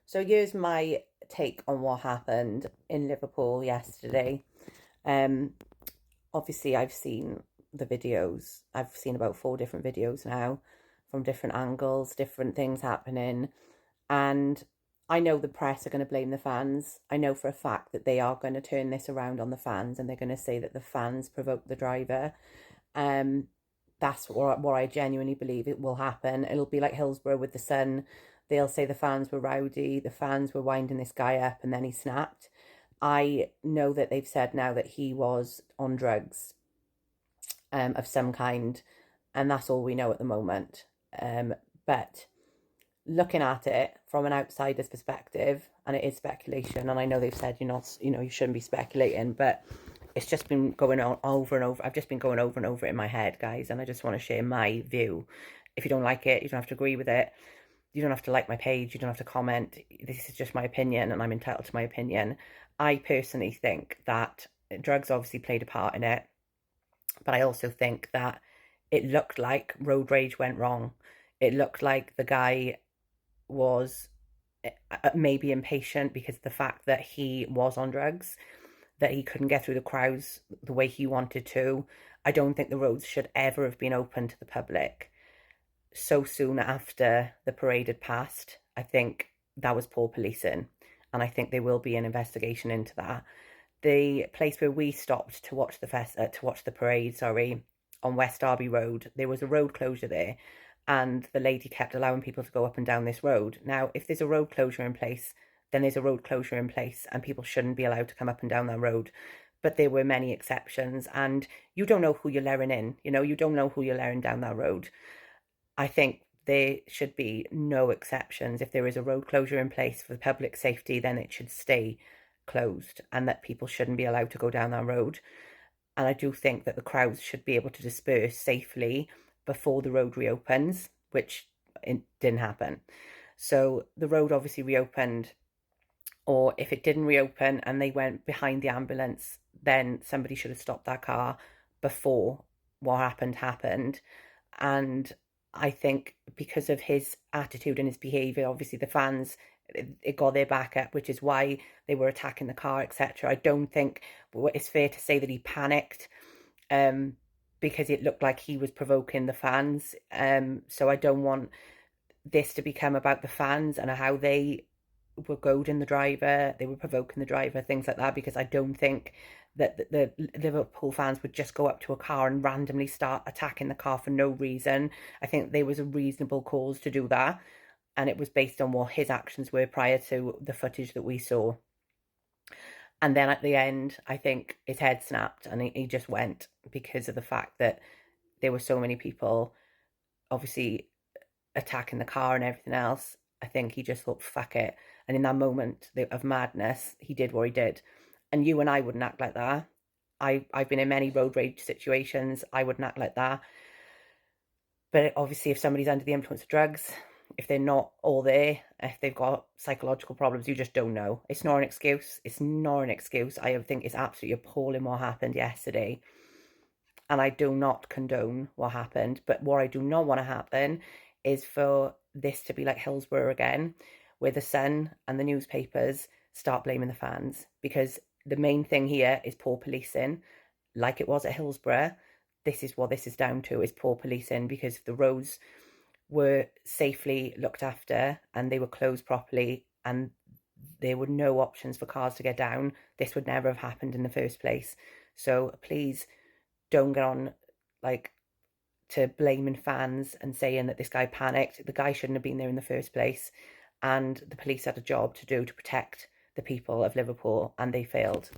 So here's my take on what happened in Liverpool yesterday. Um, Obviously, I've seen the videos. I've seen about 4 different videos now from different angles, different things happening. And I know the press are going to blame the fans. I know for a fact that they are going to turn this around on the fans and they're going to say that the fans provoked the driver. Um, that's what I genuinely believe it will happen. It'll be like Hillsborough with the Sun. They'll say the fans were rowdy, the fans were winding this guy up, and then he snapped. I know that they've said now that he was on drugs of some kind, and that's all we know at the moment. But looking at it from an outsider's perspective, and it is speculation, and I know they've said you shouldn't be speculating, but it's just been going on over and over. I've just been going over and over it in my head, guys, and I just want to share my view. If you don't like it, you don't have to agree with it. You don't have to like my page. You don't have to comment. This is just my opinion, and I'm entitled to my opinion. I personally think that drugs obviously played a part in it, but I also think that it looked like road rage went wrong. It looked like the guy was maybe impatient because of the fact that he was on drugs, that he couldn't get through the crowds the way he wanted to. I don't think the roads should ever have been open to the public so soon after the parade had passed. I think that was poor policing, and I think there will be an investigation into that. The place where we stopped to watch the parade, sorry, on West Derby Road, there was a road closure there, and the lady kept allowing people to go up and down this road. Now, if there's a road closure in place, then there's a road closure in place, and people shouldn't be allowed to come up and down that road. But there were many exceptions, and you don't know who you're letting in. You don't know who you're letting down that road. I think there should be no exceptions. If there is a road closure in place for public safety, then it should stay closed and that people shouldn't be allowed to go down that road. And I do think that the crowds should be able to disperse safely before the road reopens, which it didn't happen. So the road obviously reopened, or if it didn't reopen and they went behind the ambulance, then somebody should have stopped that car before what happened. And I think because of his attitude and his behaviour, obviously the fans, it got their back up, which is why they were attacking the car, etc. I don't think it's fair to say that he panicked, um, because it looked like he was provoking the fans. So I don't want this to become about the fans and how they were goading the driver, they were provoking the driver, things like that, because I don't think that the Liverpool fans would just go up to a car and randomly start attacking the car for no reason. I think there was a reasonable cause to do that, and it was based on what his actions were prior to the footage that we saw. And then at the end, I think his head snapped and he just went because of the fact that there were so many people obviously attacking the car and everything else. I think he just thought, fuck it. And in that moment of madness, he did what he did. And you and I wouldn't act like that. I've been in many road rage situations. I wouldn't act like that. But obviously, if somebody's under the influence of drugs, if they're not all there, if they've got psychological problems, you just don't know. It's not an excuse. It's not an excuse. I think it's absolutely appalling what happened yesterday. And I do not condone what happened. But what I do not want to happen is for this to be like Hillsborough again, where the Sun and the newspapers start blaming the fans. Because the main thing here is poor policing, like it was at Hillsborough. This is what this is down to, is poor policing, because if the roads were safely looked after and they were closed properly and there were no options for cars to get down, this would never have happened in the first place. So please don't get on like to blaming fans and saying that this guy panicked. The guy shouldn't have been there in the first place, and the police had a job to do to protect the people of Liverpool, and they failed.